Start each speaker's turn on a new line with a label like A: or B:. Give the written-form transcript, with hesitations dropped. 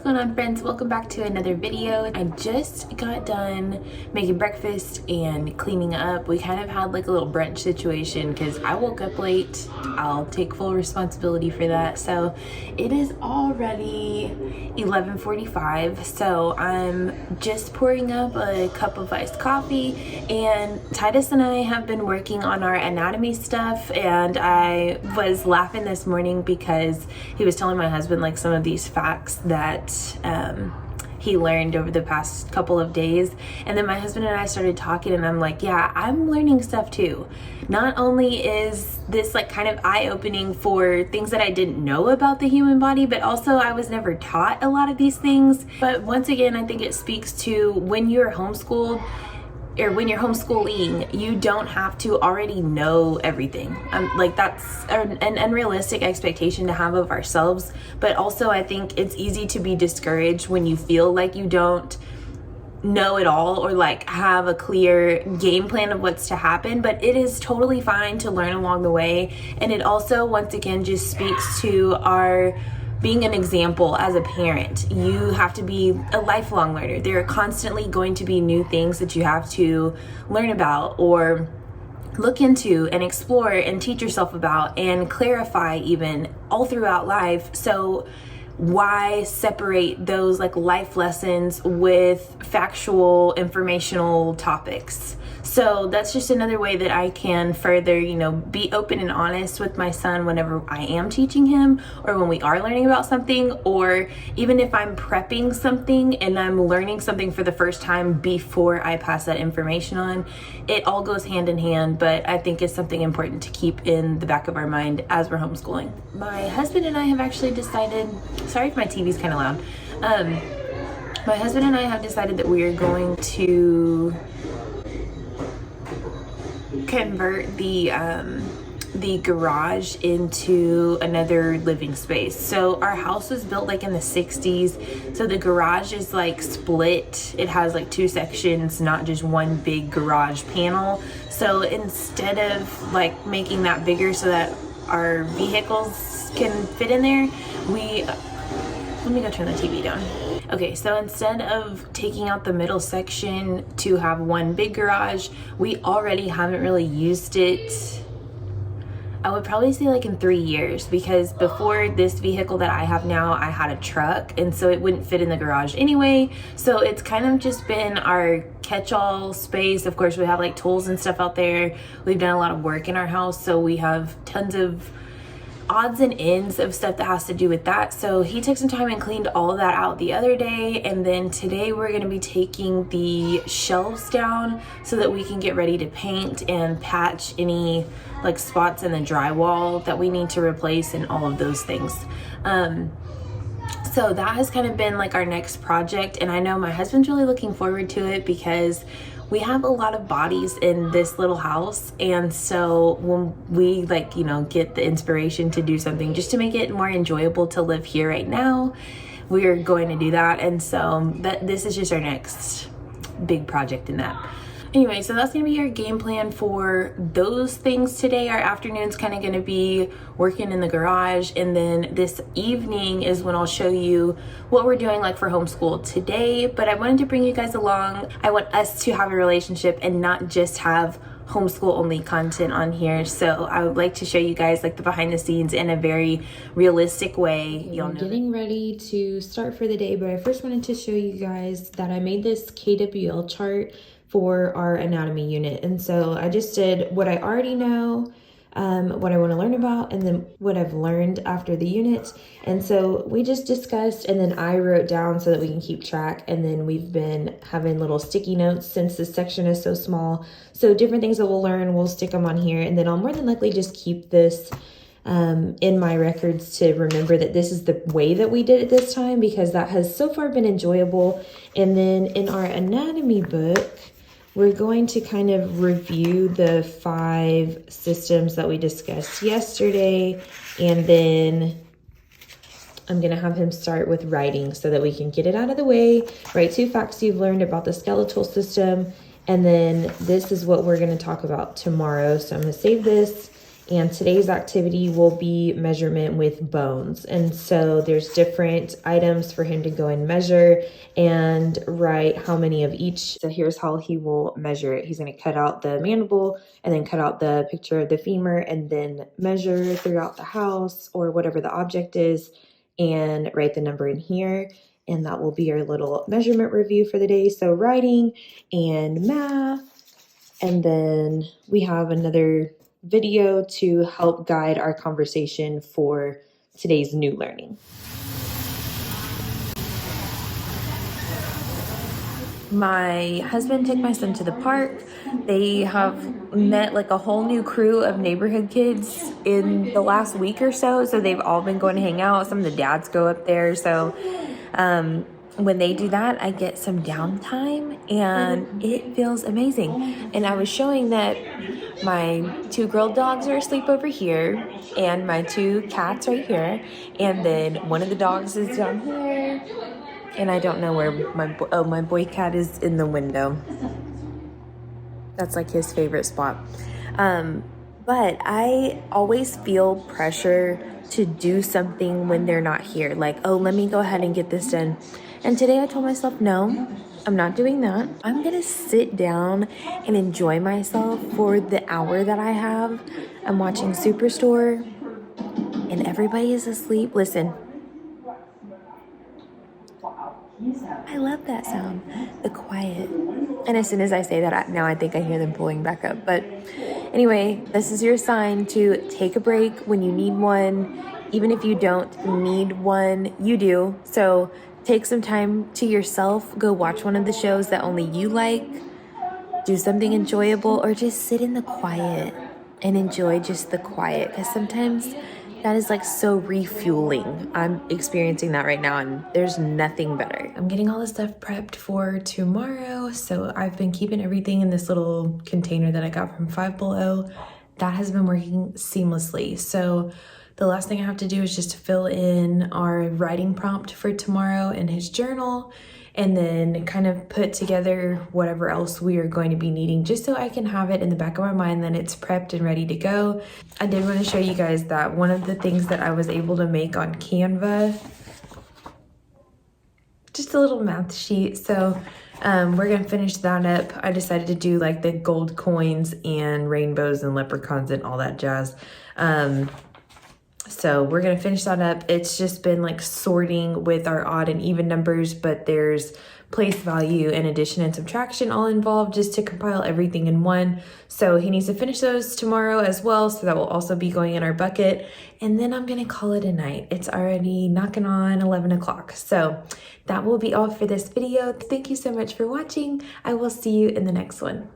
A: going on, friends? Welcome back to another video. I just got done making breakfast and cleaning up. We kind of had like a little brunch situation because I woke up late. I'll take full responsibility for that. So it is already 11:45, so I'm just pouring up a cup of iced coffee, and Titus and I have been working on our anatomy stuff, and I was laughing this morning because he was telling my husband like some of these facts that he learned over the past couple of days. And then my husband and I started talking, and I'm like, yeah, I'm learning stuff too. Not only is this like kind of eye-opening for things that I didn't know about the human body, but also I was never taught a lot of these things. But once again, I think it speaks to when you're homeschooled, or when you're homeschooling, you don't have to already know everything. Like that's an unrealistic expectation to have of ourselves. But also I think it's easy to be discouraged when you feel like you don't know it all or like have a clear game plan of what's to happen. But it is totally fine to learn along the way. And it also, once again, just speaks to our being an example as a parent. You have to be a lifelong learner. There are constantly going to be new things that you have to learn about or look into and explore and teach yourself about and clarify even all throughout life. So why separate those like life lessons with factual informational topics? So that's just another way that I can further, be open and honest with my son whenever I am teaching him, or when we are learning about something, or even if I'm prepping something and I'm learning something for the first time before I pass that information on. It all goes hand in hand, but I think it's something important to keep in the back of our mind as we're homeschooling. My husband and I have actually decided, sorry if my TV's kind of loud. My husband and I have decided that we are going to convert the garage into another living space. So our house was built like in the 60s, so the garage is like split. It has like two sections, not just one big garage panel. So instead of like making that bigger so that our vehicles can fit in there, let me go turn the TV down. Okay, so instead of taking out the middle section to have one big garage, we already haven't really used it. I would probably say like in 3 years, because before this vehicle that I have now, I had a truck, and so it wouldn't fit in the garage anyway. So it's kind of just been our catch-all space. Of course, we have like tools and stuff out there. We've done a lot of work in our house, so we have tons of odds and ends of stuff that has to do with that. So he took some time and cleaned all of that out the other day, and then today we're going to be taking the shelves down so that we can get ready to paint and patch any like spots in the drywall that we need to replace and all of those things. So that has kind of been like our next project, and I know my husband's really looking forward to it because we have a lot of bodies in this little house, and so when we get the inspiration to do something just to make it more enjoyable to live here right now, we are going to do that. And so this is just our next big project in that. Anyway, so that's gonna be our game plan for those things today. Our afternoon's kind of gonna be working in the garage, and then this evening is when I'll show you what we're doing like for homeschool today. But I wanted to bring you guys along. I want us to have a relationship and not just have homeschool only content on here. So I would like to show you guys like the behind the scenes in a very realistic way.
B: I'm getting ready to start for the day, but I first wanted to show you guys that I made this KWL chart for our anatomy unit. And so I just did what I already know, what I want to learn about, and then what I've learned after the unit. And so we just discussed, and then I wrote down so that we can keep track. And then we've been having little sticky notes since this section is so small. So different things that we'll learn, we'll stick them on here. And then I'll more than likely just keep this in my records to remember that this is the way that we did it this time, because that has so far been enjoyable. And then in our anatomy book, we're going to kind of review the 5 systems that we discussed yesterday, and then I'm going to have him start with writing so that we can get it out of the way. Write 2 facts you've learned about the skeletal system, and then this is what we're going to talk about tomorrow. So I'm going to save this And today's activity will be measurement with bones. And so there's different items for him to go and measure and write how many of each. So here's how he will measure it. He's going to cut out the mandible and then cut out the picture of the femur and then measure throughout the house or whatever the object is and write the number in here. And that will be our little measurement review for the day. So writing and math. And then we have another video to help guide our conversation for today's new learning. My husband took my son to the park. They have met like a whole new crew of neighborhood kids in the last week or so. So they've all been going to hang out. Some of the dads go up there. So when they do that, I get some downtime and it feels amazing. And I was showing that my 2 girl dogs are asleep over here and my 2 cats right here. And then one of the dogs is down here. And I don't know where my boy cat is in the window. That's like his favorite spot. But I always feel pressure to do something when they're not here. Like, oh, let me go ahead and get this done. And today I told myself, no, I'm not doing that. I'm gonna sit down and enjoy myself for the hour that I have. I'm watching Superstore and everybody is asleep. Listen. I love that sound, the quiet. And as soon as I say that, now I think I hear them pulling back up. But anyway, this is your sign to take a break when you need one. Even if you don't need one, you do. So take some time to yourself. Go watch one of the shows that only you like. Do something enjoyable or just sit in the quiet and enjoy just the quiet. Because sometimes that is like so refueling. I'm experiencing that right now and there's nothing better. I'm getting all the stuff prepped for tomorrow. So I've been keeping everything in this little container that I got from Five Below. That has been working seamlessly. So the last thing I have to do is just fill in our writing prompt for tomorrow in his journal and then kind of put together whatever else we are going to be needing just so I can have it in the back of my mind that it's prepped and ready to go. I did want to show you guys that one of the things that I was able to make on Canva, just a little math sheet. So we're going to finish that up. I decided to do like the gold coins and rainbows and leprechauns and all that jazz. So we're going to finish that up. It's just been like sorting with our odd and even numbers, but there's place value and addition and subtraction all involved just to compile everything in one. So he needs to finish those tomorrow as well. So that will also be going in our bucket. And then I'm going to call it a night. It's already knocking on 11 o'clock. So that will be all for this video. Thank you so much for watching. I will see you in the next one.